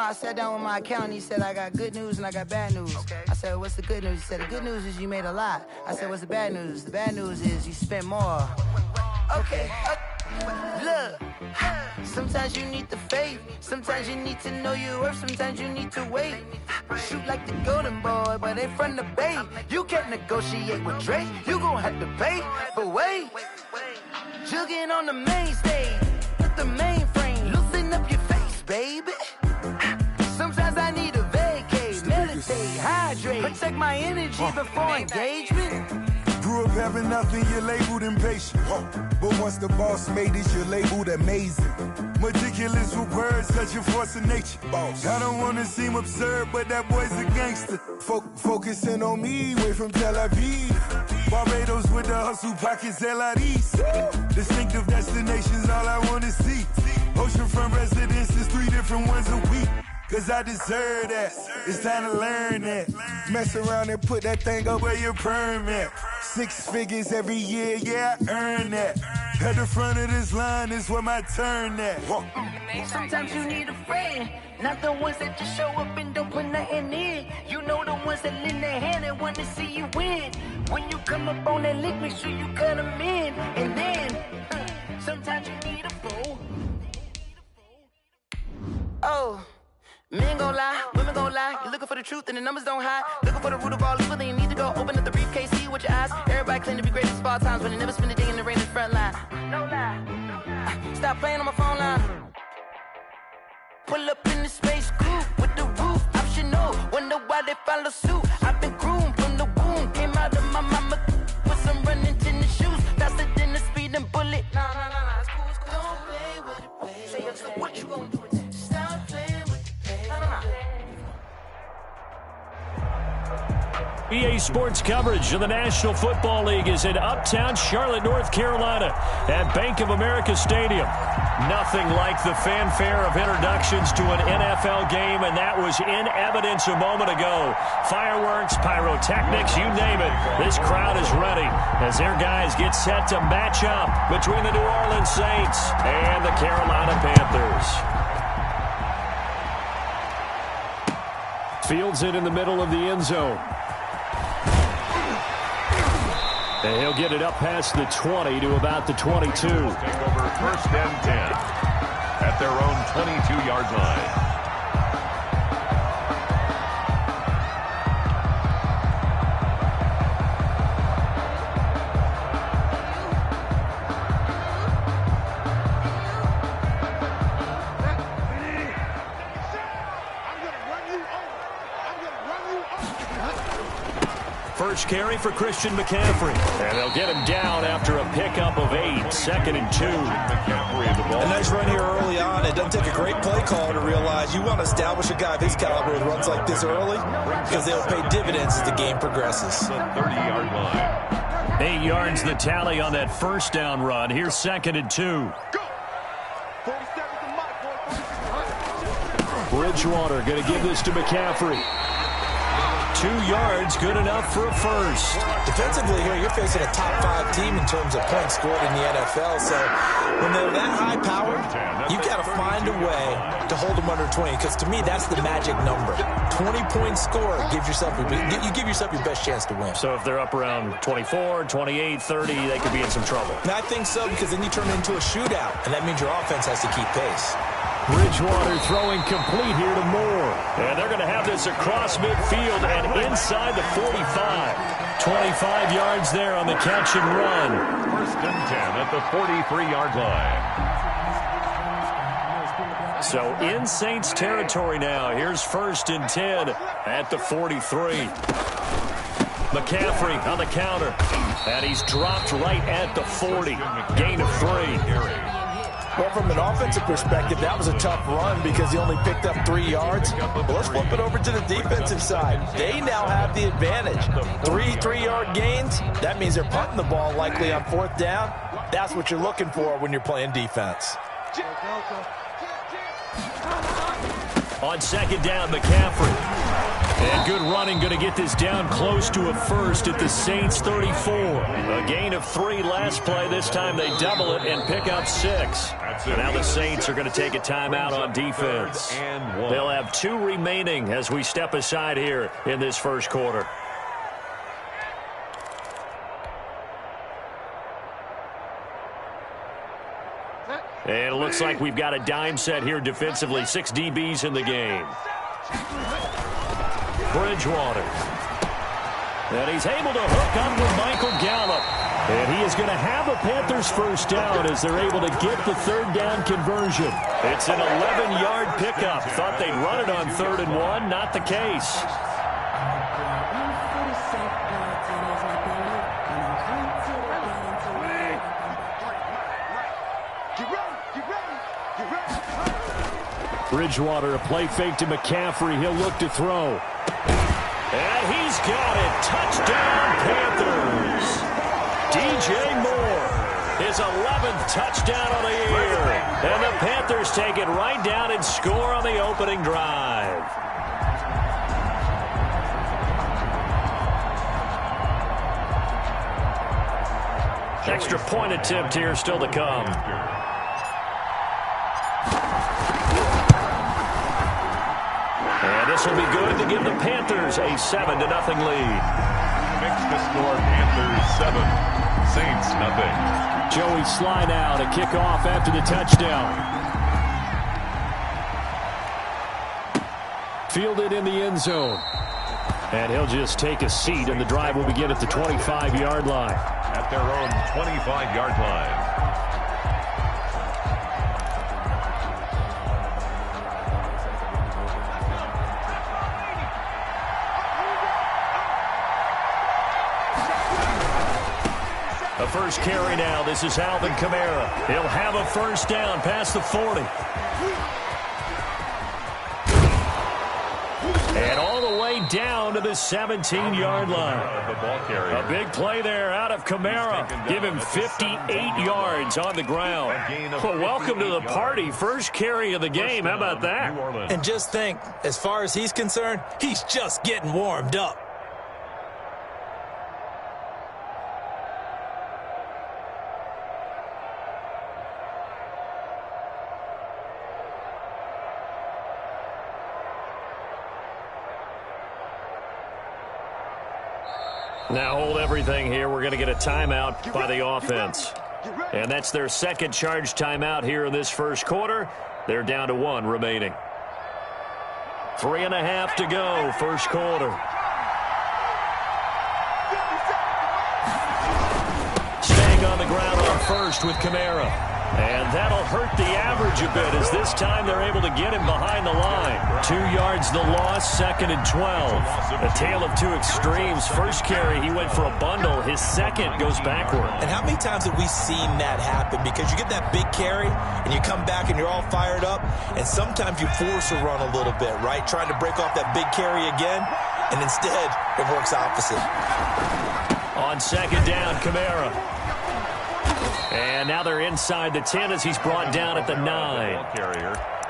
I sat down with my accountant. He said, I got good news and I got bad news. Okay. I said, what's the good news? He said, the good news is you made a lot. I said, what's the bad news? The bad news is you spent more. Okay. Look, sometimes you need the faith. Sometimes you need to know your worth. Sometimes you need to wait. Shoot like the golden boy, but they from the bay. You can't negotiate with Drake. You gon' have to pay. But wait, jugging on the main stage with the mainframe. Loosen up your face, baby. Sometimes I need a vacate, meditate, hydrate, protect my energy before engagement. Grew up having nothing, you're labeled impatient. But once the boss made it, you're labeled amazing. Meticulous with words, such a force of nature. I don't wanna seem absurd, but that boy's a gangster. Focusing on me, way from Tel Aviv. Barbados with the hustle pockets, LIDs. Distinctive destinations, all I wanna see. Oceanfront residences, 3 different ones a week. Cause I deserve that, it's time to learn that. Mess around and put that thing up where your perm at. 6 figures every year, yeah, I earn that. At the front of this line is where my turn at. Sometimes you need a friend, not the ones that just show up and don't put nothing in. You know the ones that lend their hand and want to see you win. When you come up on that lick, make sure you cut them in. And then, sometimes you need a fool. Oh. Men gon' lie, women gon' lie. You're looking for the truth and the numbers don't hide. Looking for the root of all evil, then you need to go open up the briefcase, see with your eyes. Everybody claim to be greatest of all times, but they never spend a day in the rain in the front line. No lie. Stop playing on my phone line. Pull up in the space coupe with the roof optional. Wonder why they follow suit. I've been groomed from the womb. Came out of my mama with some running tennis shoes. Faster than the speeding bullet. Nah, it's cool, it's cool. Don't play with it, baby. Say, so what you gonna do? EA Sports coverage of the National Football League is in uptown Charlotte, North Carolina at Bank of America Stadium. Nothing like the fanfare of introductions to an NFL game, and that was in evidence a moment ago. Fireworks, pyrotechnics, you name it. This crowd is ready as their guys get set to match up between the New Orleans Saints and the Carolina Panthers. Fields it in the middle of the end zone. And he'll get it up past the 20 to about the 22. Take over 1st and 10 at their own 22-yard line. First carry for Christian McCaffrey. And they'll get him down after a pickup of 8. 2nd and 2. A nice run here early on. It doesn't take a great play call to realize you want to establish a guy of his caliber with runs like this early because they'll pay dividends as the game progresses. 30-yard line. 8 yards the tally on that first down run. Here's 2nd and 2. Bridgewater going to give this to McCaffrey. 2 yards, good enough for a first. Defensively here, you're facing a top 5 team in terms of points scored in the NFL. So when they're that high powered, you got to find a way to hold them under 20. Because to me, that's the magic number. 20-point score gives yourself you give yourself your best chance to win. So if they're up around 24, 28, 30, they could be in some trouble. And I think so, because then you turn it into a shootout, and that means your offense has to keep pace. Bridgewater throwing complete here to Moore. And they're going to have this across midfield and inside the 45. 25 yards there on the catch and run. 1st and 10 at the 43-yard line. So in Saints territory now. Here's 1st and 10 at the 43. McCaffrey on the counter. And he's dropped right at the 40. Gain of 3. Well, from an offensive perspective, that was a tough run because he only picked up 3 yards. But let's flip it over to the defensive side. They now have the advantage. 3-3-yard gains. That means they're punting the ball likely on 4th down. That's what you're looking for when you're playing defense. On 2nd down, McCaffrey. And good running, going to get this down close to a first at the Saints 34. A gain of 3 last play. This time they double it and pick up 6. Now the Saints are going to take a timeout on defense. They'll have 2 remaining as we step aside here in this first quarter. And it looks like we've got a dime set here defensively. 6 DBs in the game. Bridgewater. And he's able to hook up with Michael Gallup. And he is going to have a Panthers first down as they're able to get the 3rd down conversion. It's an 11-yard pickup. Thought they'd run it on 3rd and 1. Not the case. Bridgewater, a play fake to McCaffrey. He'll look to throw. And he's got it. Touchdown, Panthers. DJ Moore, his 11th touchdown of the year. And the Panthers take it right down and score on the opening drive. Extra point attempt here still to come. And this will be good to give the Panthers a 7-0 lead. Makes the score Panthers 7, Saints nothing. Joey Sly now to kick off after the touchdown. Fielded in the end zone. And he'll just take a seat, and the drive will begin at the 25-yard line. At their own 25-yard line. The first carry now. This is Alvin Kamara. He'll have a first down past the 40. And all the way down to the 17-yard line. A big play there out of Kamara. Give him 58 yards on the ground. Well, welcome to the party. First carry of the game. How about that? And just think, as far as he's concerned, he's just getting warmed up. Now hold everything here. We're going to get a timeout by the offense. And that's their second charge timeout here in this first quarter. They're down to 1 remaining. 3.5 to go, first quarter. Staying on the ground on first with Kamara. And that'll hurt the average a bit as this time they're able to get him behind the line. 2 yards the loss, 2nd and 12. A tale of 2 extremes. First carry, he went for a bundle. His second goes backward. And how many times have we seen that happen? Because you get that big carry, and you come back and you're all fired up, and sometimes you force a run a little bit, right? Trying to break off that big carry again, and instead it works opposite. On second down, Kamara. And now they're inside the 10 as he's brought down at the 9.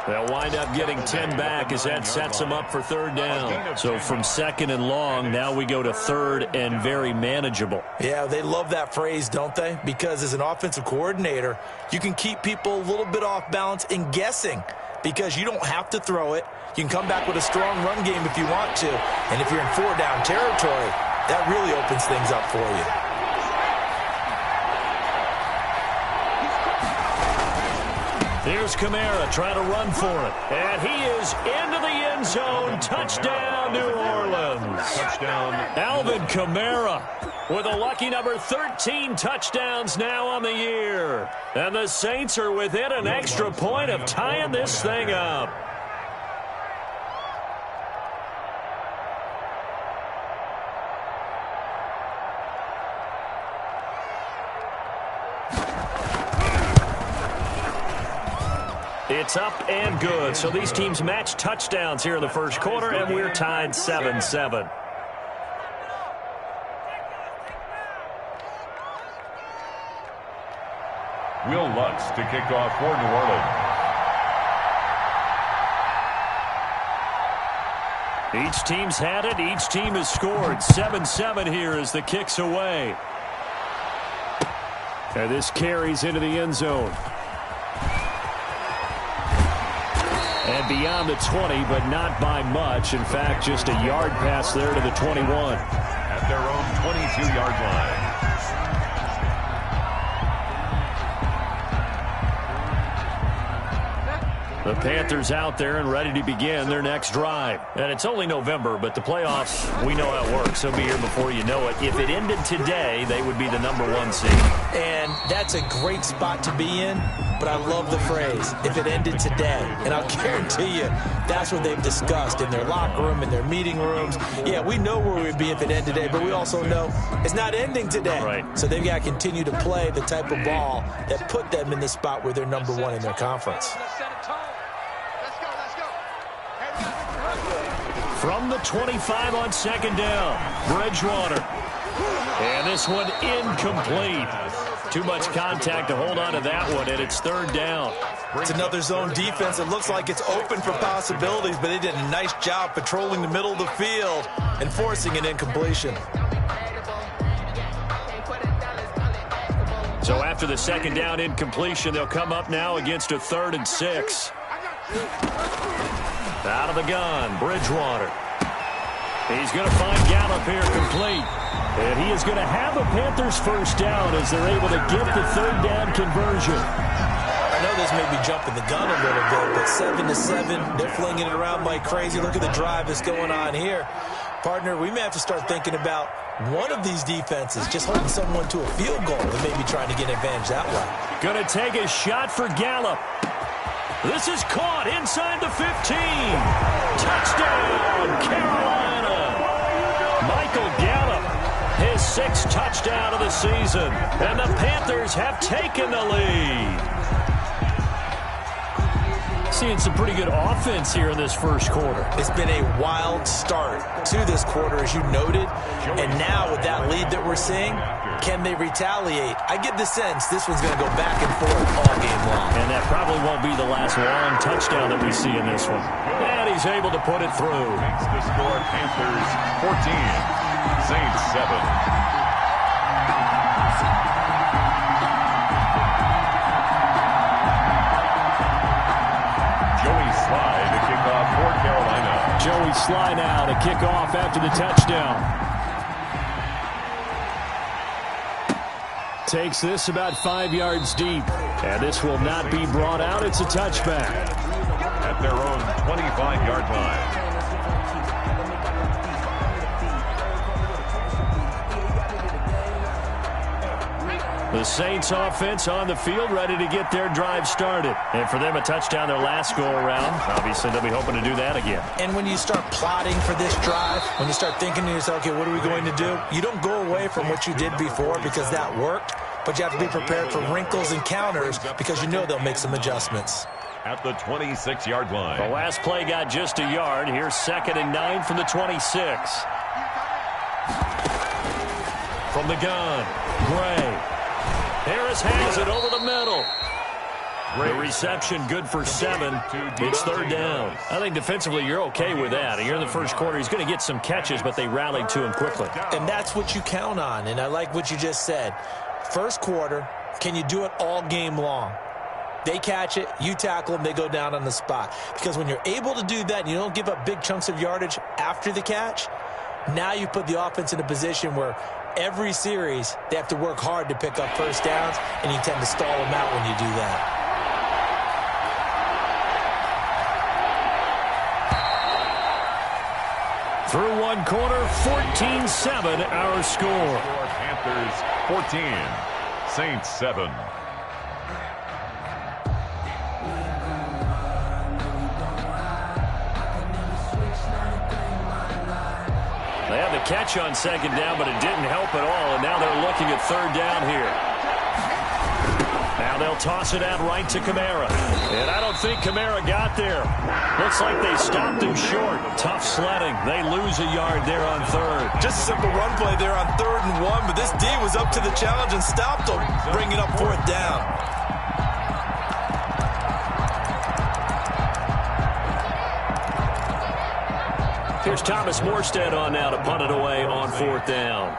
They'll wind up getting 10 back as that sets them up for 3rd down. So from 2nd and long, now we go to 3rd and very manageable. Yeah, they love that phrase, don't they? Because as an offensive coordinator, you can keep people a little bit off balance and guessing because you don't have to throw it. You can come back with a strong run game if you want to. And if you're in 4-down territory, that really opens things up for you. Here's Kamara trying to run for it. And he is into the end zone. Touchdown, New Orleans. Touchdown. Alvin Kamara with a lucky number 13 touchdowns now on the year. And the Saints are within an extra point of tying this thing up. It's up and good. So these teams match touchdowns here in the first quarter, and we're tied 7-7. Will Lutz to kick off for New Orleans. Each team's had it. Each team has scored. 7-7 here as the kick's away. And this carries into the end zone. And beyond the 20, but not by much. In fact, just a yard pass there to the 21. At their own 22-yard line. The Panthers out there and ready to begin their next drive. And it's only November, but the playoffs, we know how it works. They'll be here before you know it. If it ended today, they would be the #1 seed. And that's a great spot to be in, but I love the phrase, if it ended today. And I'll guarantee you, that's what they've discussed in their locker room, in their meeting rooms. Yeah, we know where we'd be if it ended today, but we also know it's not ending today. Right. So they've got to continue to play the type of ball that put them in the spot where they're #1 in their conference. From the 25 on second down, Bridgewater. And this one incomplete. Too much contact to hold on to that one, and it's third down. It's another zone defense. It looks like it's open for possibilities, but they did a nice job patrolling the middle of the field and forcing an incompletion. So after the second down incompletion, they'll come up now against a 3rd and 6. Out of the gun, Bridgewater. He's going to find Gallup here complete. And he is going to have a Panthers first down as they're able to get the 3rd down conversion. I know this may be jumping the gun a little bit, but 7-7, they're flinging it around like crazy. Look at the drive that's going on here. Partner, we may have to start thinking about one of these defenses just holding someone to a field goal and maybe trying to get an advantage that way. Going to take a shot for Gallup. This is caught inside the 15. Touchdown, Carolina. Michael Gallup, his 6th touchdown of the season. And the Panthers have taken the lead. Seeing some pretty good offense here in this first quarter. It's been a wild start to this quarter, as you noted. And now with that lead that we're seeing, can they retaliate? I get the sense this one's going to go back and forth all game long. And that probably won't be the last long touchdown that we see in this one. And he's able to put it through. Makes the score Panthers 14, Saints 7. Joey Sly now to kick off after the touchdown. Takes this about 5 yards deep. And this will not be brought out. It's a touchback. At their own 25-yard line. The Saints offense on the field, ready to get their drive started. And for them, a touchdown their last go-around. Obviously, they'll be hoping to do that again. And when you start plotting for this drive, when you start thinking to yourself, okay, what are we going to do? You don't go away from what you did before because that worked, but you have to be prepared for wrinkles and counters because you know they'll make some adjustments. At the 26-yard line. The last play got just a yard. Here's 2nd and 9 from the 26. From the gun, Gray. Harris has it over the middle. The reception good for 7. It's 3rd down. I think defensively you're okay with that. You're in the first quarter. He's going to get some catches, but they rallied to him quickly. And that's what you count on, and I like what you just said. First quarter, can you do it all game long? They catch it, you tackle them, they go down on the spot. Because when you're able to do that and you don't give up big chunks of yardage after the catch, now you put the offense in a position where every series, they have to work hard to pick up first downs, and you tend to stall them out when you do that. Through one quarter, 14-7 our score. Panthers 14, Saints 7. They had the catch on second down, but it didn't help at all, and now they're looking at 3rd down here. Now they'll toss it out right to Kamara. And I don't think Kamara got there. Looks like they stopped him short. Tough sledding. They lose a yard there on 3rd. Just a simple run play there on 3rd and 1, but this D was up to the challenge and stopped them, bringing up 4th down. Here's Thomas Morstead on now to punt it away on 4th down.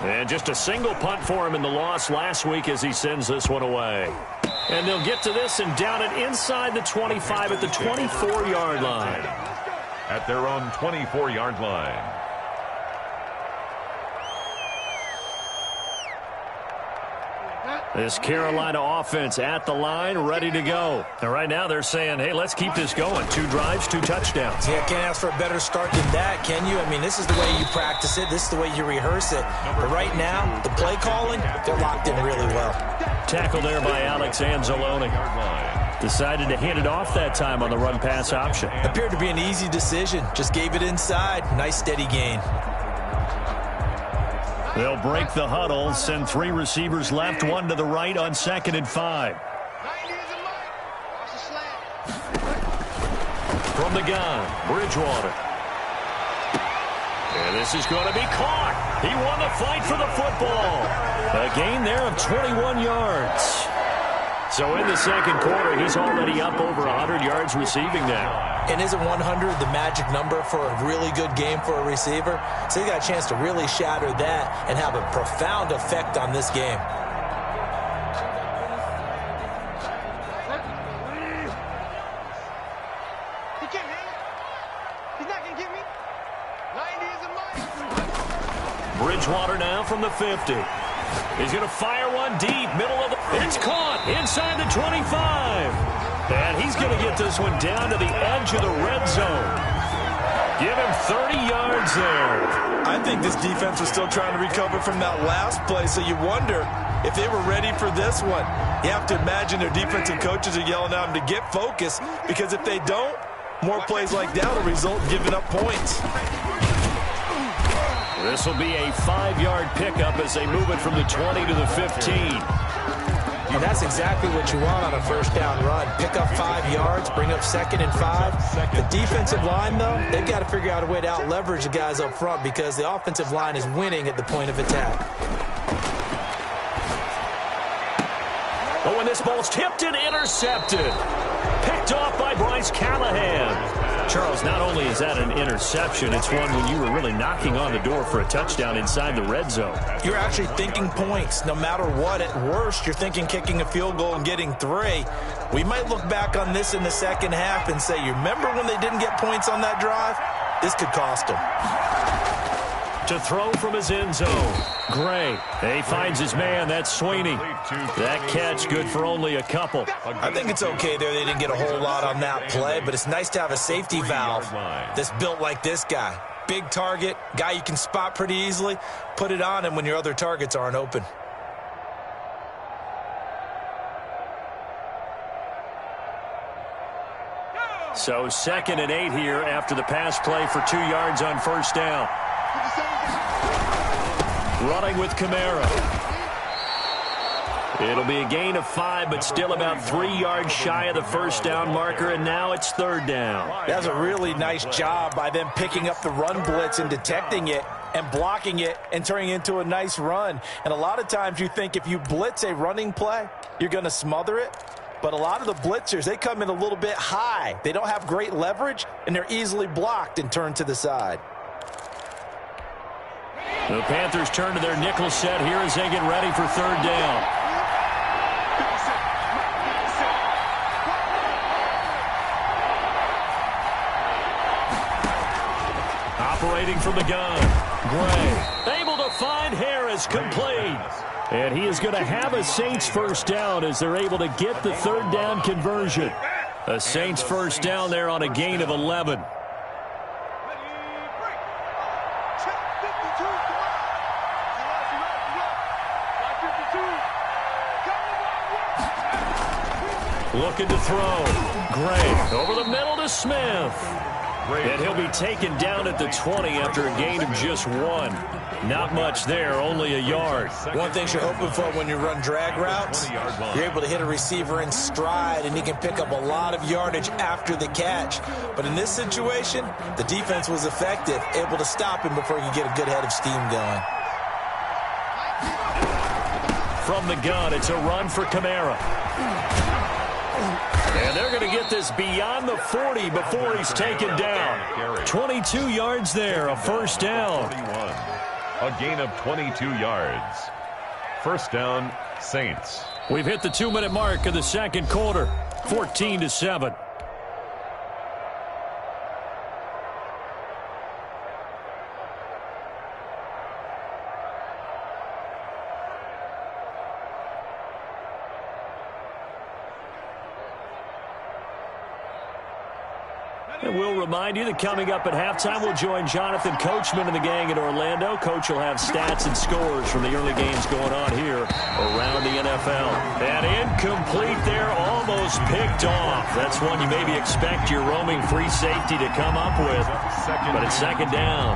And just a single punt for him in the loss last week as he sends this one away. And they'll get to this and down it inside the 25 at the 24-yard line. At their own 24-yard line. This Carolina offense at the line, ready to go. And right now they're saying, hey, let's keep this going. 2 drives, 2 touchdowns. Yeah, can't ask for a better start than that, can you? I mean, this is the way you practice it. This is the way you rehearse it. But right now, the play calling, they're locked in really well. Tackle there by Alex Anzalone. Decided to hand it off that time on the run-pass option. Appeared to be an easy decision. Just gave it inside. Nice, steady gain. They'll break the huddle, send 3 receivers left, 1 to the right on 2nd and 5. From the gun, Bridgewater. And this is going to be caught. He won the fight for the football. A gain there of 21 yards. So in the second quarter, he's already up over 100 yards receiving now. And isn't 100 the magic number for a really good game for a receiver? So he got a chance to really shatter that and have a profound effect on this game. He can't hit it. He's not going to get me. 90 is a mine. Bridgewater now from the 50. He's going to fire one deep, middle of the... It's caught inside the 25. And he's going to get this one down to the edge of the red zone. Give him 30 yards there. I think this defense was still trying to recover from that last play, so you wonder if they were ready for this one. You have to imagine their defensive coaches are yelling at them to get focused, because if they don't, more plays like that will result in giving up points. This will be a 5-yard pickup as they move it from the 20 to the 15. And that's exactly what you want on a first down run. Pick up 5 yards, bring up 2nd and 5. The defensive line, though, they've got to figure out a way to out-leverage the guys up front because the offensive line is winning at the point of attack. Oh, and this ball's tipped and intercepted. Picked off by Bryce Callahan. Charles, not only is that an interception, it's one when you were really knocking on the door for a touchdown inside the red zone. You're actually thinking points. No matter what, at worst, you're thinking kicking a field goal and getting 3. We might look back on this in the second half and say, you remember when they didn't get points on that drive? This could cost them. To throw from his end zone. Gray. He finds his man. That's Sweeney. That catch good for only a couple. I think it's okay there. They didn't get a whole lot on that play, but it's nice to have a safety valve that's built like this guy. Big target, guy you can spot pretty easily. Put it on him when your other targets aren't open. So 2nd and 8 here after the pass play for 2 yards on first down. Running with Kamara. It'll be a gain of 5, but still about 3 yards shy of the first down marker, and now it's 3rd down. That's a really nice job by them picking up the run blitz and detecting it and blocking it and turning it into a nice run. And a lot of times you think if you blitz a running play, you're going to smother it. But a lot of the blitzers, they come in a little bit high. They don't have great leverage, and they're easily blocked and turned to the side. The Panthers turn to their nickel set here as they get ready for 3rd down. Operating from the gun. Gray able to find Harris, complete. And he is going to have a Saints first down as they're able to get the 3rd down conversion. A Saints first down there on a gain of 11. Looking to throw. Gray over the middle to Smith. And he'll be taken down at the 20 after a gain of just 1. Not much there, only a yard. One thing you're hoping for when you run drag routes, you're able to hit a receiver in stride, and he can pick up a lot of yardage after the catch. But in this situation, the defense was effective, able to stop him before he could get a good head of steam going. From the gun, it's a run for Kamara. And they're going to get this beyond the 40 before he's taken down. 22 yards there, a first down. A gain of 22 yards. First down, Saints. We've hit the 2-minute mark of the second quarter, 14-7. And we'll remind you that coming up at halftime, we'll join Jonathan Coachman and the gang in Orlando. Coach will have stats and scores from the early games going on here around the NFL. And incomplete there, almost picked off. That's one you maybe expect your roaming free safety to come up with. But it's second down.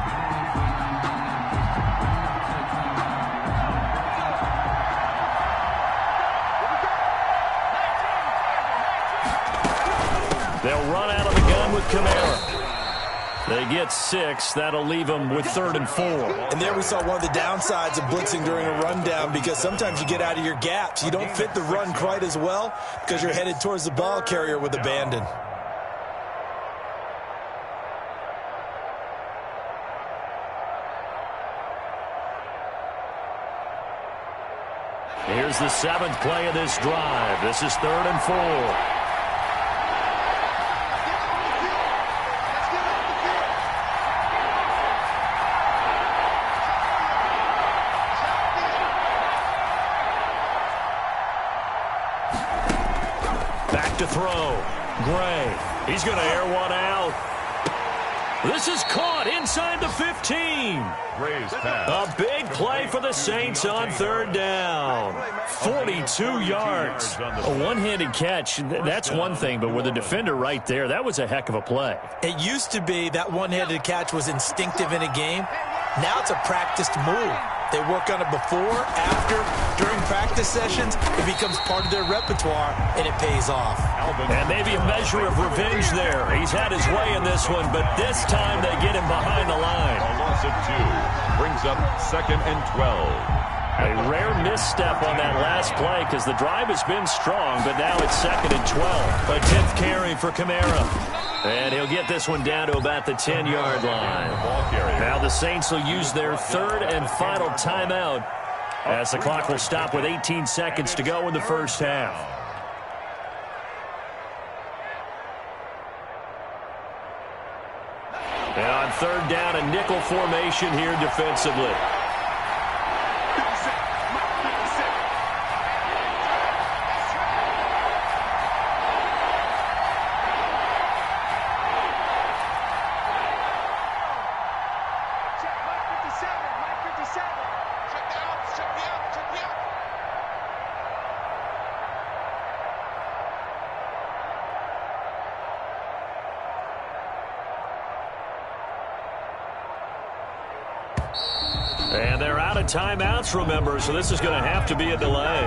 They'll run out of the gun with Kamara. They get 6. That'll leave them with 3rd and 4. And there we saw one of the downsides of blitzing during a rundown, because sometimes you get out of your gaps. You don't fit the run quite as well because you're headed towards the ball carrier with abandon. Here's the 7th play of this drive. This is 3rd and 4. To throw. Gray. He's going to air one out. This is caught inside the 15. Gray's pass. A big play for the Saints on 3rd down. 42 yards. A one-handed catch, that's one thing, but with a defender right there, that was a heck of a play. It used to be that one-handed catch was instinctive in a game. Now it's a practiced move. They work on it before, after, during practice sessions. It becomes part of their repertoire, and it pays off. And maybe a measure of revenge there. He's had his way in this one, but this time they get him behind the line. A loss of 2 brings up 2nd and 12. A rare misstep on that last play because the drive has been strong, but now it's 2nd and 12. A 10th carry for Kamara. And he'll get this one down to about the 10-yard line. Now the Saints will use their 3rd and final timeout as the clock will stop with 18 seconds to go in the first half. And on 3rd down, a nickel formation here defensively. And they're out of timeouts, remember, so this is going to have to be a delay.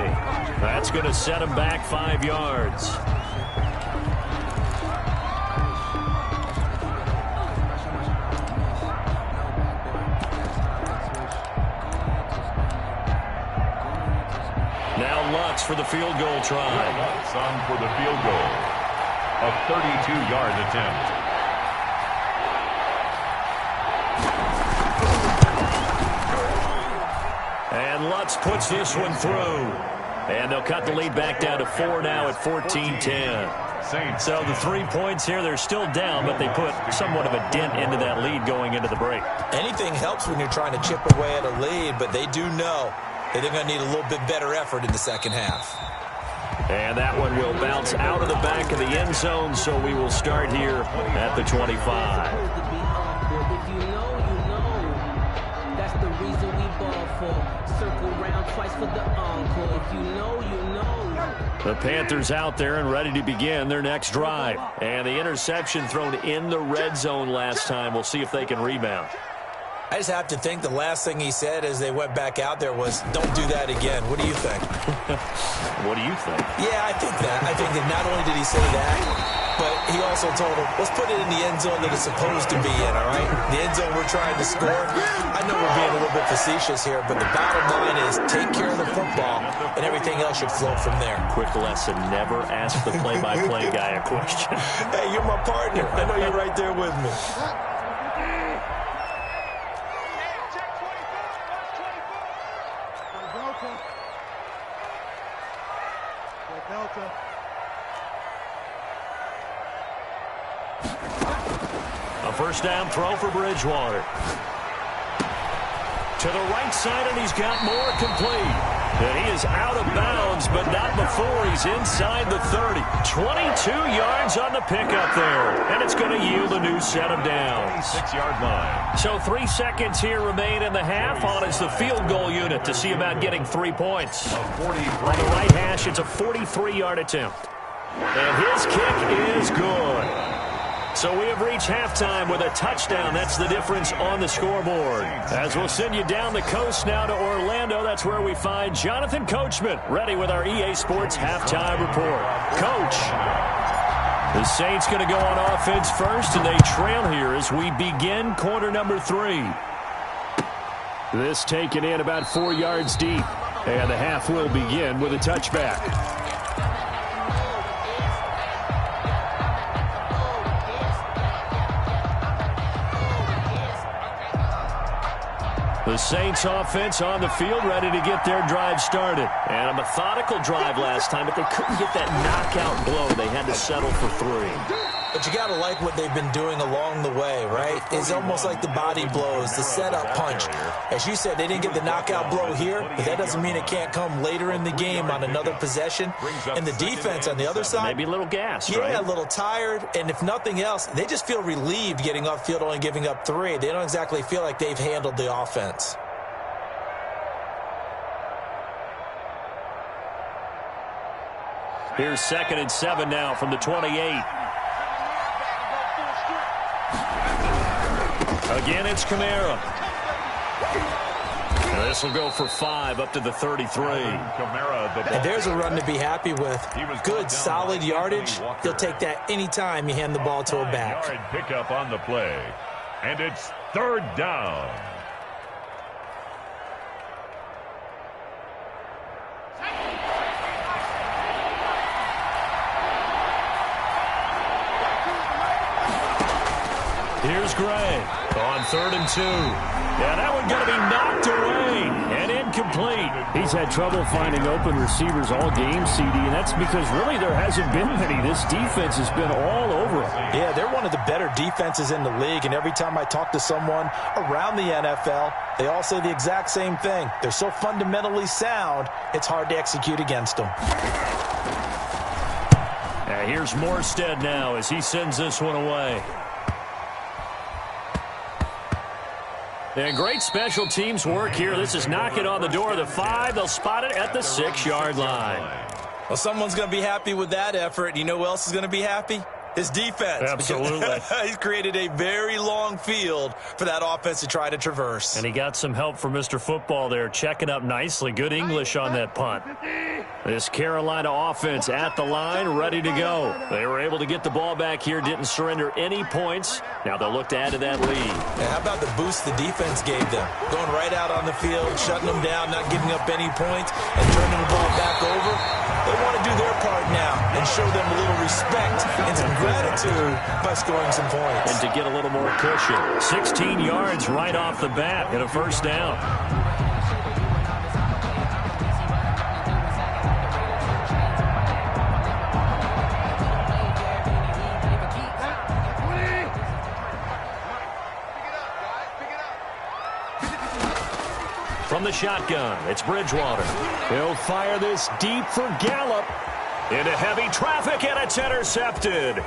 That's going to set them back 5 yards. Now Lutz for the field goal try. Lutz on for the field goal. A 32-yard attempt. And Lutz puts this one through. And they'll cut the lead back down to 4 now at 14-10. So the 3 points here, they're still down, but they put somewhat of a dent into that lead going into the break. Anything helps when you're trying to chip away at a lead, but they do know that they're going to need a little bit better effort in the second half. And that one will bounce out of the back of the end zone, so we will start here at the 25. Circle round twice for the encore. If you know, you know. The Panthers out there and ready to begin their next drive. And the interception thrown in the red zone last time. We'll see if they can rebound. I just have to think the last thing he said as they went back out there was, don't do that again. What do you think? What do you think? Yeah, I think that. I think that not only did he say that, but he also told him, let's put it in the end zone that it's supposed to be in, all right? The end zone we're trying to score. I know we're being a little bit facetious here, but the bottom line is take care of the football, and everything else should flow from there. Quick lesson, never ask the play-by-play guy a question. Hey, you're my partner. I know you're right there with me. A first down throw for Bridgewater. To the right side, and he's got more complete. And he is out of bounds, but not before he's inside the 30. 22 yards on the pickup there. And it's going to yield a new set of downs. 6-yard line. So 3 seconds here remain in the half. On is the field goal unit to see about getting 3 points. On the right hash, it's a 43-yard attempt. And his kick is good. So we have reached halftime with a touchdown. That's the difference on the scoreboard. As we'll send you down the coast now to Orlando, that's where we find Jonathan Coachman ready with our EA Sports halftime report. Coach, the Saints going to go on offense first, and they trail here as we begin quarter number 3. This taken in about 4 yards deep, and the half will begin with a touchback. The Saints offense on the field ready to get their drive started. And a methodical drive last time, but they couldn't get that knockout blow. They had to settle for 3. But you got to like what they've been doing along the way, right? It's almost like the body blows, the setup punch. As you said, they didn't get the knockout blow here, but that doesn't mean it can't come later in the game on another possession. And the defense on the other side, maybe a little gassed, right? Yeah, a little tired. And if nothing else, they just feel relieved getting off field, only giving up 3. They don't exactly feel like they've handled the offense. Here's 2nd and 7 now from the 28. Again, it's Kamara. This will go for 5 up to the 33. And there's a run to be happy with. Good, solid yardage. He'll take that anytime you hand the ball to a back. Pickup on the play. And it's 3rd down. Here's Gray on 3rd and 2. Yeah, that one going to be knocked away and incomplete. He's had trouble finding open receivers all game, CD, and that's because really there hasn't been many. This defense has been all over him. Yeah, they're one of the better defenses in the league, and every time I talk to someone around the NFL, they all say the exact same thing. They're so fundamentally sound, it's hard to execute against them. Here's Morstead now as he sends this one away. And great special teams work here. This is knocking on the door of the 5. They'll spot it at the 6-yard line. Well, someone's going to be happy with that effort. You know who else is going to be happy? His defense. Absolutely. He's created a very long field for that offense to try to traverse. And he got some help from Mr. Football there, checking up nicely. Good English on that punt. This Carolina offense at the line, ready to go. They were able to get the ball back here, didn't surrender any points. Now they'll look to add to that lead. Yeah, how about the boost the defense gave them? Going right out on the field, shutting them down, not giving up any points, and turning the ball back over. They want to do their part now and show them a little respect and some gratitude by scoring some points. And to get a little more cushion. 16 yards right off the bat and a first down. From the shotgun, it's Bridgewater. He'll fire this deep for Gallup. Into heavy traffic, and it's intercepted.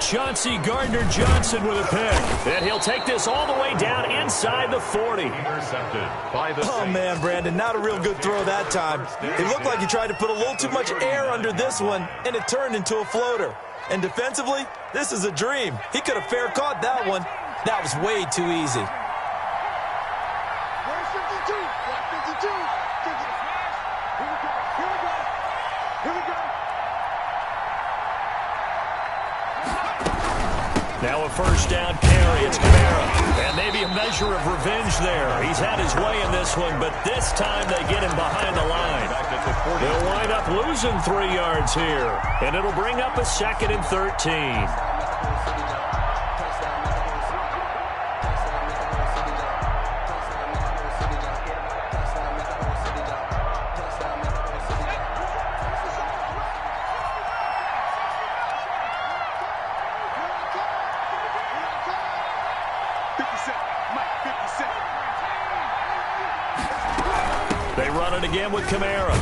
Chauncey Gardner-Johnson with a pick. And he'll take this all the way down inside the 40. Intercepted by the Oh, man, Brandon, not a real good throw that time. It looked like he tried to put a little too much air under this one, and it turned into a floater. And defensively, this is a dream. He could have fair caught that one. That was way too easy. Where's 52? Got 52. Here we go. Here we go. Here we go. Now a first down carry. It's Kamara. And maybe a measure of revenge there. He's had his way in this one, but this time they get him behind the line. They'll wind up losing 3 yards here. And it'll bring up a 2nd and 13. They run it again with Kamara.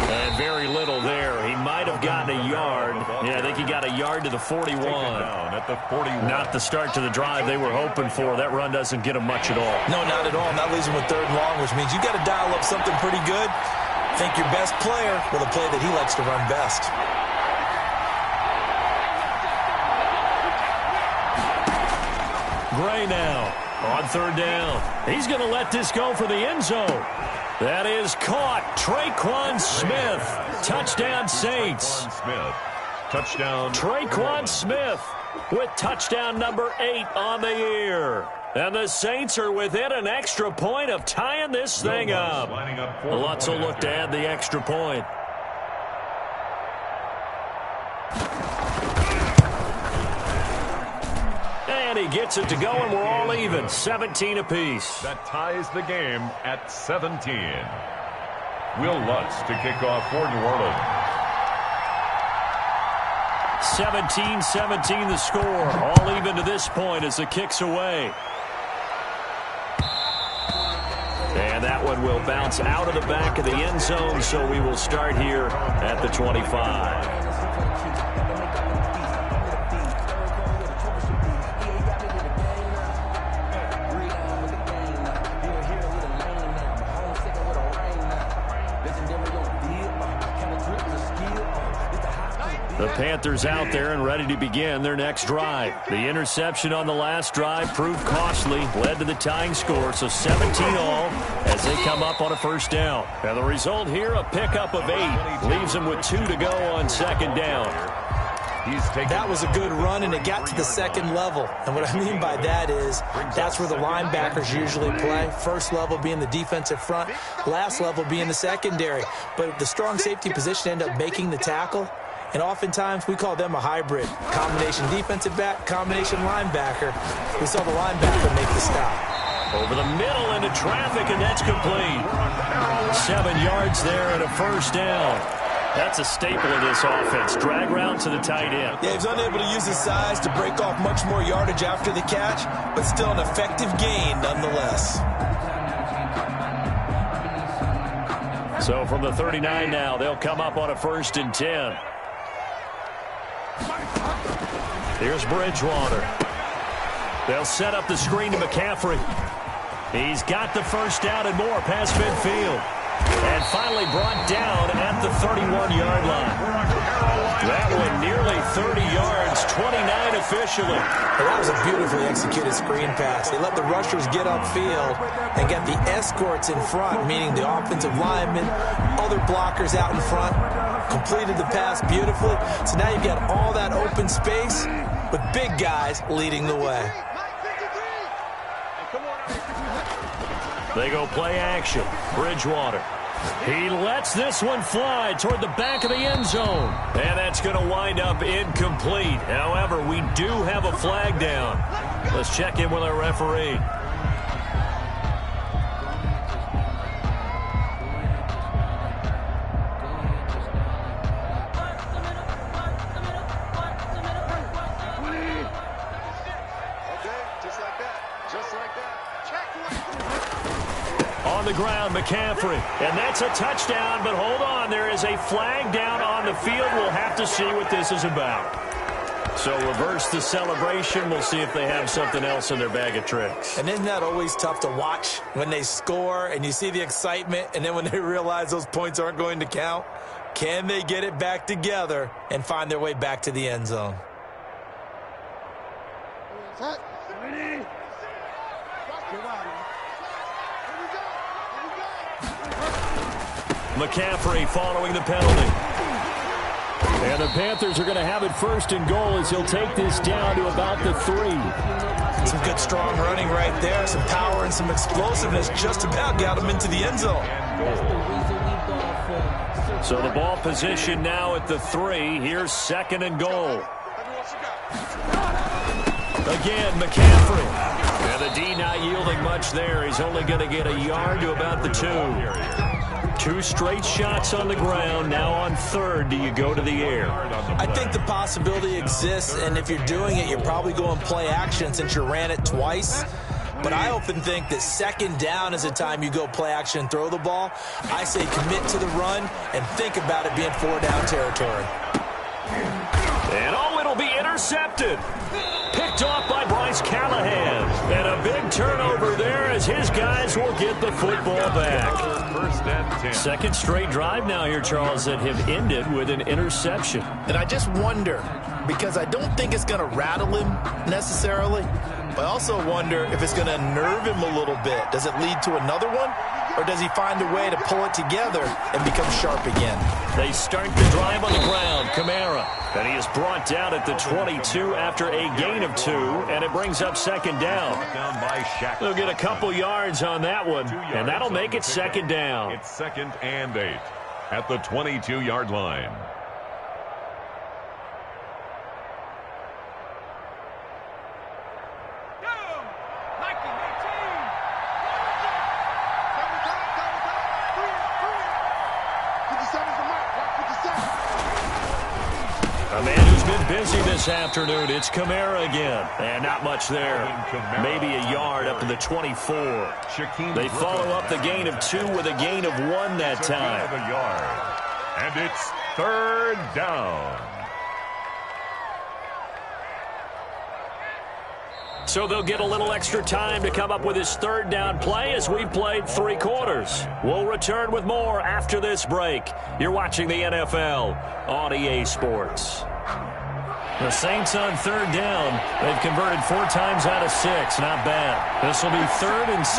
And very little there. He might have gotten a yard. Yeah, I think he got a yard to the 41. At the 41. Not the start to the drive they were hoping for. That run doesn't get him much at all. No, not at all. That leaves him with 3rd and long, which means you got to dial up something pretty good. Think your best player with a play that he likes to run best. Gray now on 3rd down. He's going to let this go for the end zone. That is caught. Traquan Smith. Touchdown, Saints. Smith. Touchdown. Traquan Smith with touchdown number 8 on the year. And the Saints are within an extra point of tying this thing up. Lutz will look to add the extra point. And he gets it to go, and we're all even. 17 apiece. That ties the game at 17. Will Lutz to kick off for New Orleans. 17-17 the score. All even to this point as the kick's away. And that one will bounce out of the back of the end zone, so we will start here at the 25. The Panthers out there and ready to begin their next drive. The interception on the last drive proved costly, led to the tying score, so 17 all as they come up on a first down. And the result here, a pickup of 8, leaves them with 2 to go on 2nd down. That was a good run, and it got to the 2nd level. And what I mean by that is that's where the linebackers usually play. First level being the defensive front, last level being the secondary. But the strong safety position ended up making the tackle. And oftentimes, we call them a hybrid. Combination defensive back, combination linebacker. We saw the linebacker make the stop. Over the middle into traffic, and that's complete. 7 yards there and a first down. That's a staple of this offense. Drag route to the tight end. Yeah, he's unable to use his size to break off much more yardage after the catch, but still an effective gain nonetheless. So from the 39 now, they'll come up on a 1st and 10. Here's Bridgewater. They'll set up the screen to McCaffrey. He's got the first down and more past midfield. And finally brought down at the 31-yard line. That one nearly 30 yards, 29 officially. And that was a beautifully executed screen pass. They let the rushers get upfield and got the escorts in front, meaning the offensive linemen, other blockers out in front, completed the pass beautifully. So now you've got all that open space with big guys leading the way. They go play action. Bridgewater. He lets this one fly toward the back of the end zone. And that's going to wind up incomplete. However, we do have a flag down. Let's check in with our referee. On the ground, McCaffrey. And that's a touchdown, but hold on. There is a flag down on the field. We'll have to see what this is about. So reverse the celebration. We'll see if they have something else in their bag of tricks. And isn't that always tough to watch when they score and you see the excitement, and then when they realize those points aren't going to count? Can they get it back together and find their way back to the end zone? McCaffrey following the penalty. And the Panthers are going to have it first and goal as he'll take this down to about the 3. Some good, strong running right there. Some power and some explosiveness. Just about got him into the end zone. So the ball position now at the 3. Here's second and goal. Again, McCaffrey. And the D not yielding much there. He's only going to get a yard to about the 2. 2 straight shots on the ground. Now on third, do you go to the air? I think the possibility exists, and if you're doing it, you're probably going play action since you ran it twice. But I often think that second down is the time you go play action and throw the ball. I say commit to the run and think about it being 4-down territory. And it'll be intercepted. Picked off by Bryce Callahan. And a big turnover there as his guys will get the football back. First and 10. Second straight drive now here, Charles, that have ended with an interception. And I just wonder, because I don't think it's going to rattle him necessarily, but I also wonder if it's going to nerve him a little bit. Does it lead to another one? Or does he find a way to pull it together and become sharp again? They start the drive on the ground. Kamara. And he is brought down at the 22 after a gain of 2. And it brings up second down. They'll get a couple yards on that one. And that'll make it second down. It's second and 8 at the 22-yard line. A man who's been busy this afternoon. It's Kamara again. And not much there. Maybe a yard up to the 24. They follow up the gain of 2 with a gain of 1 that time. And it's third down. So they'll get a little extra time to come up with his third down play as we played 3 quarters. We'll return with more after this break. You're watching the NFL on EA Sports. The Saints on third down. They've converted 4 times out of 6. Not bad. This will be 3rd and 6.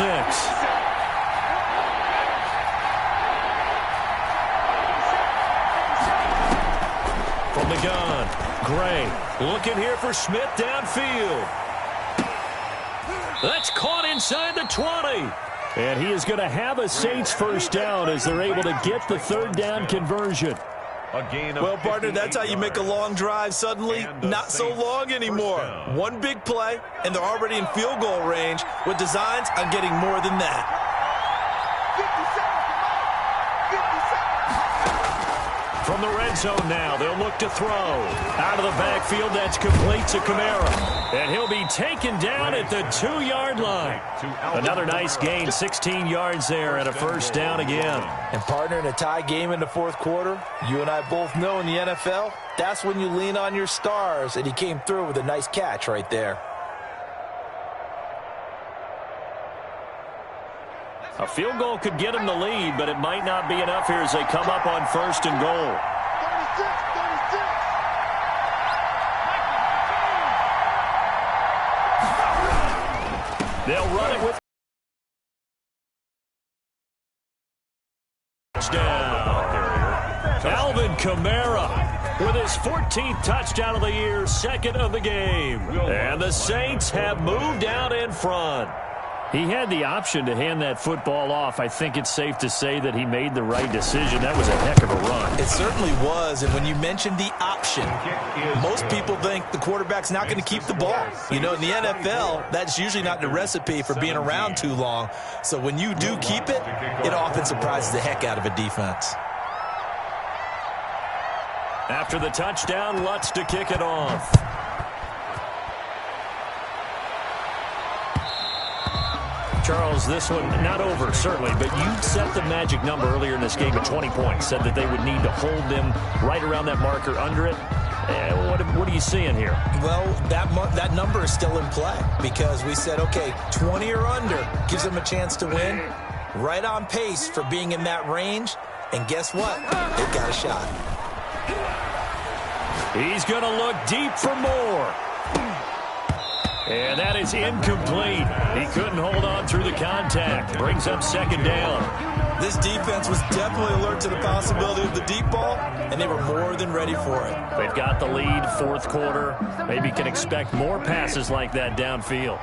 From the gun, Gray looking here for Smith downfield. That's caught inside the 20. And he is going to have a Saints first down as they're able to get the third down conversion. Well, partner, that's how you make a long drive suddenly not so long anymore. One big play, and they're already in field goal range with designs on getting more than that. From the red zone now, they'll look to throw. Out of the backfield, that's complete to Kamara. And he'll be taken down at the 2-yard line. Another nice gain, 16 yards there, and a first down again. And partner, in a tie game in the fourth quarter, you and I both know in the NFL, that's when you lean on your stars, and he came through with a nice catch right there. A field goal could get him the lead, but it might not be enough here as they come up on first and goal. 36. They'll run it with touchdown. Alvin Kamara with his 14th touchdown of the year, 2nd of the game. And the Saints have moved out in front. He had the option to hand that football off. I think it's safe to say that he made the right decision. That was a heck of a run. It certainly was, and when you mentioned the option, most people think the quarterback's not going to keep the ball. You know, in the NFL, that's usually not the recipe for being around too long. So when you do keep it, it often surprises the heck out of a defense. After the touchdown, Lutz to kick it off. Charles, this one not over, certainly, but you set the magic number earlier in this game at 20 points, said that they would need to hold them right around that marker under it. What are you seeing here? Well, that number is still in play because we said, okay, 20 or under gives them a chance to win. Right on pace for being in that range. And guess what? They've got a shot. He's going to look deep for more. And that is incomplete. He couldn't hold on through the contact. Brings up second down. This defense was definitely alert to the possibility of the deep ball, and they were more than ready for it. They've got the lead, fourth quarter. Maybe can expect more passes like that downfield.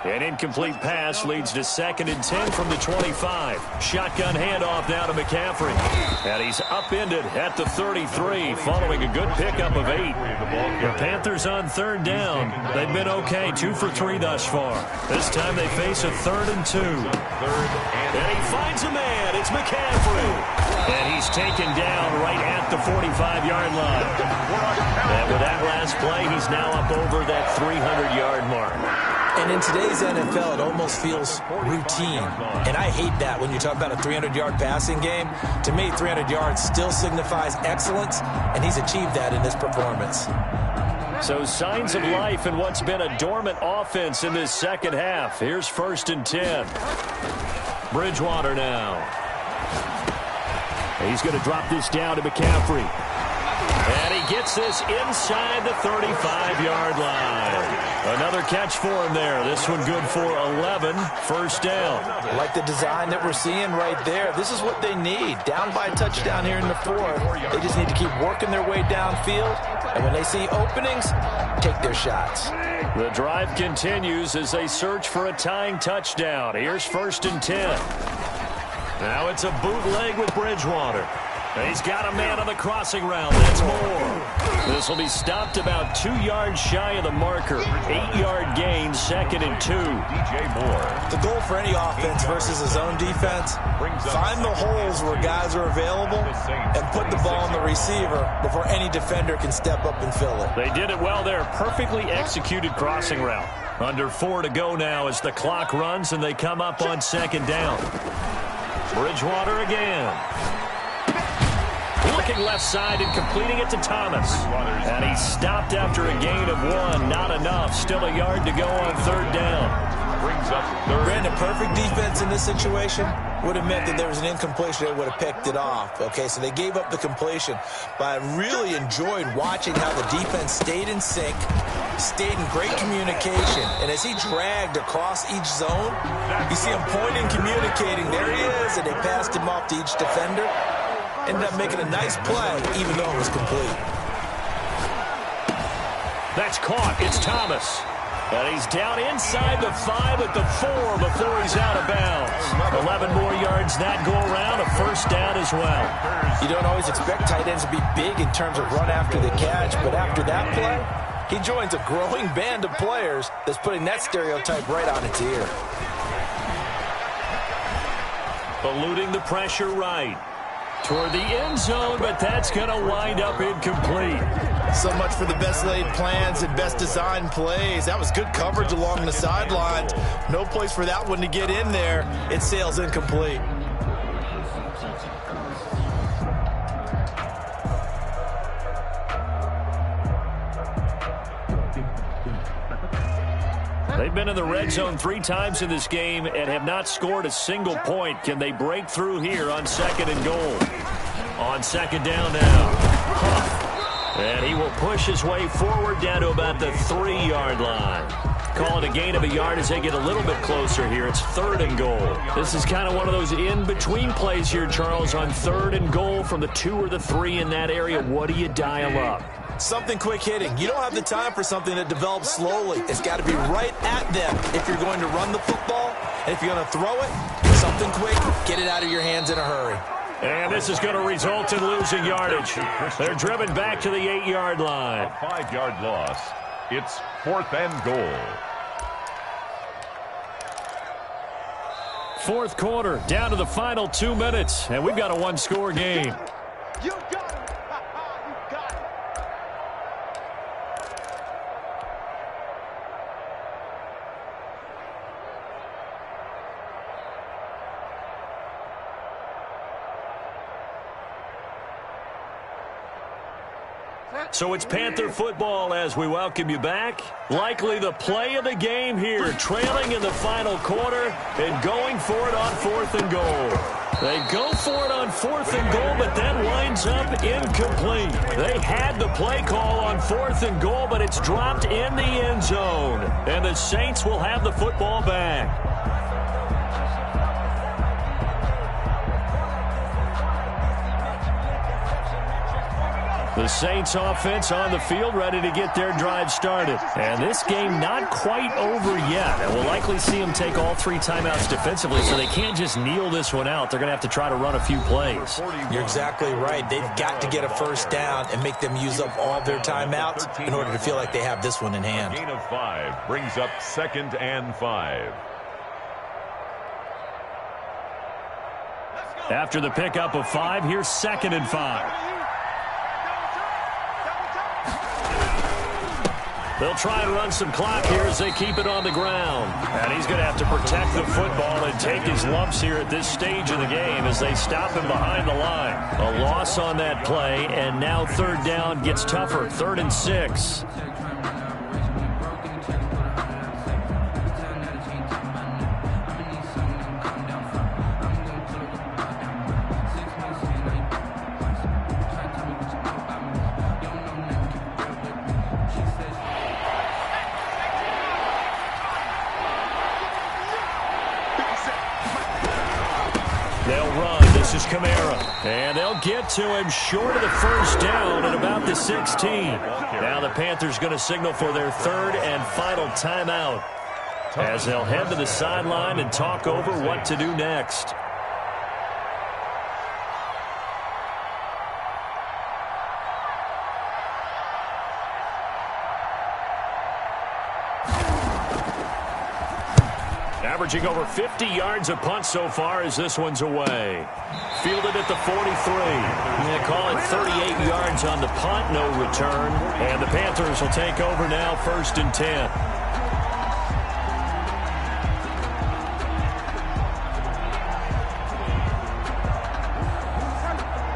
An incomplete pass leads to 2nd and 10 from the 25. Shotgun handoff now to McCaffrey. And he's upended at the 33 following a good pickup of 8. The Panthers on 3rd down. They've been okay, 2 for 3 thus far. This time they face a 3rd and 2. And he finds a man. It's McCaffrey. And he's taken down right at the 45-yard line. And with that last play, he's now up over that 300-yard mark. And in today's NFL, it almost feels routine. And I hate that when you talk about a 300-yard passing game. To me, 300 yards still signifies excellence, and he's achieved that in this performance. So signs of life in what's been a dormant offense in this second half. Here's 1st and 10. Bridgewater now. He's going to drop this down to McCaffrey. And he gets this inside the 35-yard line. Another catch for him there. This one good for 11. First down. Like the design that we're seeing right there. This is what they need. Down by a touchdown here in the 4th. They just need to keep working their way downfield. And when they see openings, take their shots. The drive continues as they search for a tying touchdown. Here's 1st and 10. Now it's a bootleg with Bridgewater. He's got a man on the crossing route. That's more. This will be stopped about 2 yards shy of the marker. 8-yard gain, 2nd and 2. DJ Moore. The goal for any offense versus his own defense, find the holes where guys are available and put the ball on the receiver before any defender can step up and fill it. They did it well there. Perfectly executed crossing route. Under 4 to go now as the clock runs and they come up on 2nd down. Bridgewater again. Looking left side and completing it to Thomas. And he stopped after a gain of 1. Not enough. Still a yard to go on 3rd down. Brings up 3rd. Brandon, perfect defense in this situation would have meant that there was an incompletion. They would have picked it off. Okay, so they gave up the completion. But I really enjoyed watching how the defense stayed in sync, stayed in great communication. And as he dragged across each zone, you see him pointing, communicating. There he is, and they passed him off to each defender. Ended up making a nice play, even though it was complete. That's caught. It's Thomas. And he's down inside the 5 at the 4 before he's out of bounds. 11 more yards that go around. A first down as well. You don't always expect tight ends to be big in terms of run after the catch, but after that play, he joins a growing band of players that's putting that stereotype right on its ear. Eluding the pressure right. Toward the end zone, but that's going to wind up incomplete. So much for the best laid plans and best designed plays. That was good coverage along the sidelines. No place for that one to get in there. It sails incomplete. They've been in the red zone 3 times in this game and have not scored a single point. Can they break through here on 2nd and goal? On 2nd down now. Huff. And he will push his way forward down to about the 3-yard line. Call it a gain of a yard as they get a little bit closer here. It's 3rd and goal. This is kind of one of those in-between plays here, Charles, on 3rd and goal from the 2 or the 3 in that area. What do you dial up? Something quick hitting. You don't have the time for something that develops slowly. It's got to be right at them if you're going to run the football. And if you're going to throw it, something quick, get it out of your hands in a hurry. And this is going to result in losing yardage. They're driven back to the 8-yard line. A 5-yard loss. It's 4th and goal. 4th quarter, down to the final 2 minutes, and we've got a 1-score game. You got it. You got it. So it's Panther football as we welcome you back. Likely the play of the game here, trailing in the final quarter and going for it on 4th and goal. They go for it on 4th and goal, but that winds up incomplete. They had the play call on 4th and goal, but it's dropped in the end zone. And the Saints will have the football back. The Saints offense on the field, ready to get their drive started. And this game not quite over yet. And we'll likely see them take all 3 timeouts defensively, so they can't just kneel this one out. They're going to have to try to run a few plays. You're exactly right. They've got to get a first down and make them use up all their timeouts in order to feel like they have this one in hand. Gain of 5 brings up 2nd and 5. After the pickup of 5, here's 2nd and 5. They'll try and run some clock here as they keep it on the ground. And he's going to have to protect the football and take his lumps here at this stage of the game as they stop him behind the line. A loss on that play, and now 3rd down gets tougher. 3rd and 6. This is Kamara, and they'll get to him short of the first down at about the 16. Now the Panthers going to signal for their 3rd and final timeout as they'll head to the sideline and talk over what to do next. Averaging over 50 yards a punt so far as this one's away. Fielded at the 43. They call it 38 yards on the punt, no return. And the Panthers will take over now, 1st and 10.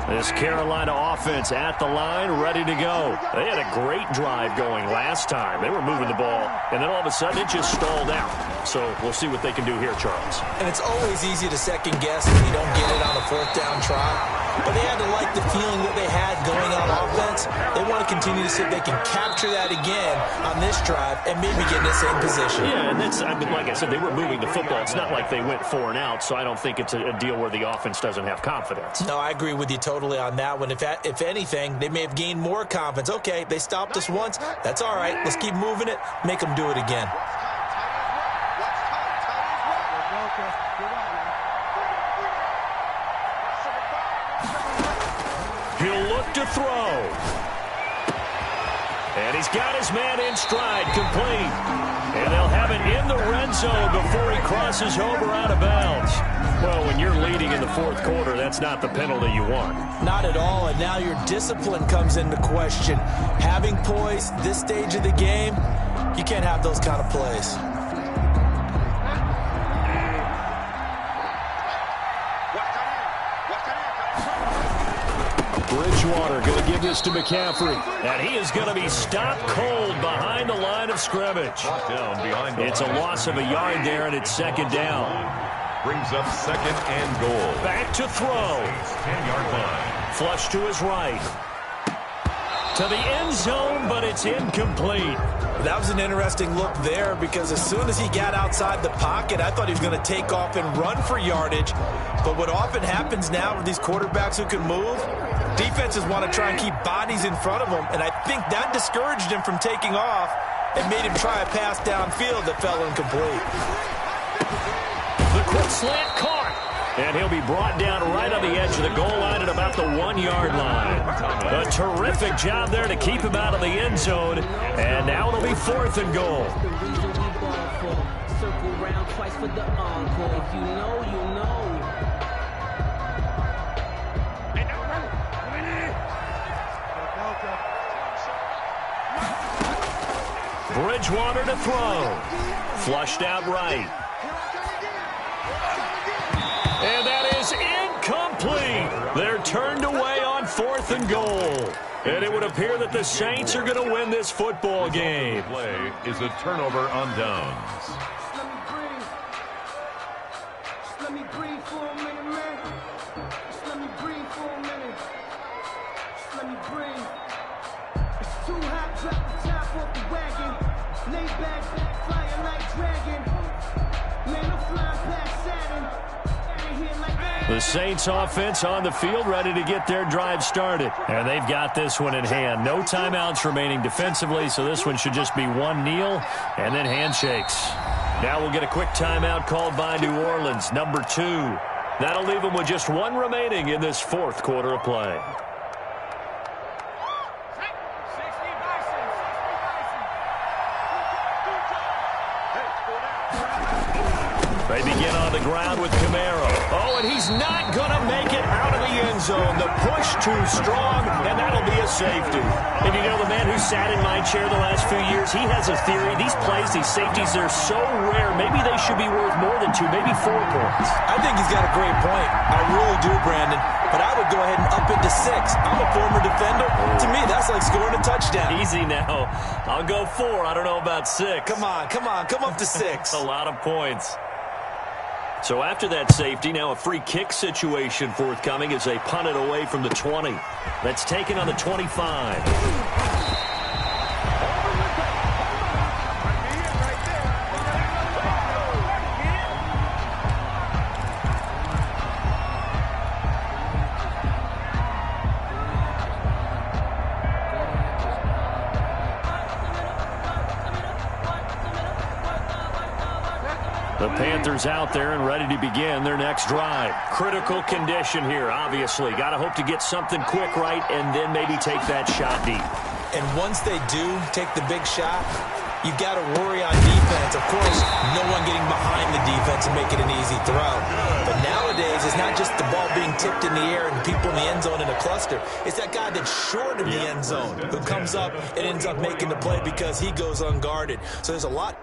This Carolina offense at the line, ready to go. They had a great drive going last time. They were moving the ball, and then all of a sudden it just stalled out. So we'll see what they can do here, Charles. And it's always easy to second guess when you don't get it on a 4th down try. But they had to like the feeling that they had going on offense. They want to continue to see if they can capture that again on this drive and maybe get in the same position. Yeah, and that's, I mean, like I said, they were moving the football. It's not like they went 4 and out, so I don't think it's a deal where the offense doesn't have confidence. No, I agree with you totally on that one. If anything, they may have gained more confidence. Okay, they stopped us once. That's all right. Let's keep moving it. Make them do it again. He'll look to throw. And he's got his man in stride, complete. And they'll have it in the red zone before he crosses over out of bounds. Well, when you're leading in the 4th quarter, that's not the penalty you want. Not at all, and now your discipline comes into question. Having poise this stage of the game, you can't have those kind of plays. Bridgewater going to give this to McCaffrey. And he is going to be stopped cold behind the line of scrimmage. It's a loss of a yard there, and it's 2nd down. Brings up 2nd and goal. Back to throw. 10-yard line. Flush to his right. To the end zone, but it's incomplete. That was an interesting look there because as soon as he got outside the pocket, I thought he was going to take off and run for yardage. But what often happens now with these quarterbacks who can move, defenses want to try and keep bodies in front of them, and I think that discouraged him from taking off and made him try a pass downfield that fell incomplete. The quick slant caught. And he'll be brought down right on the edge of the goal line at about the 1-yard line. A terrific job there to keep him out of the end zone. And now it'll be 4th and goal. Circle round twice for the encore. If you know, you know. Bridgewater to throw. Flushed out right. And that is incomplete. They're turned away on 4th and goal. And it would appear that the Saints are going to win this football game. Play is a turnover on downs. Let me breathe for a minute, man. Just let me breathe for a minute. Just let me breathe. It's too hot, drop the top off the wagon. Lay back, flying like dragon. Man, I'm flying past Saturn. Out of here like that. The Saints offense on the field, ready to get their drive started. And they've got this one in hand. No timeouts remaining defensively, so this one should just be one kneel and then handshakes. Now we'll get a quick timeout called by New Orleans, number 2. That'll leave them with just one remaining in this fourth quarter of play. They begin on the ground with Camaro. Oh, and he's not going to make it out of the end zone. The push too strong, and that'll be a safety. And you know, the man who sat in my chair the last few years, he has a theory. These plays, these safeties, they're so rare. Maybe they should be worth more than 2, maybe 4 points. I think he's got a great point. I really do, Brandon. But I would go ahead and up it to 6. I'm a former defender. To me, that's like scoring a touchdown. Easy now. I'll go 4. I don't know about 6. Come on. Come up to 6. A lot of points. So after that safety, now a free kick situation forthcoming as they punt it away from the 20. That's taken on the 25. The Panthers out there and ready to begin their next drive. Critical condition here, obviously. Got to hope to get something quick right and then maybe take that shot deep. And once they do take the big shot, you've got to worry on defense. Of course, no one getting behind the defense and make it an easy throw. But nowadays, it's not just the ball being tipped in the air and people in the end zone in a cluster. It's that guy that's short of the end zone who comes up and ends up making the play because he goes unguarded. So there's a lot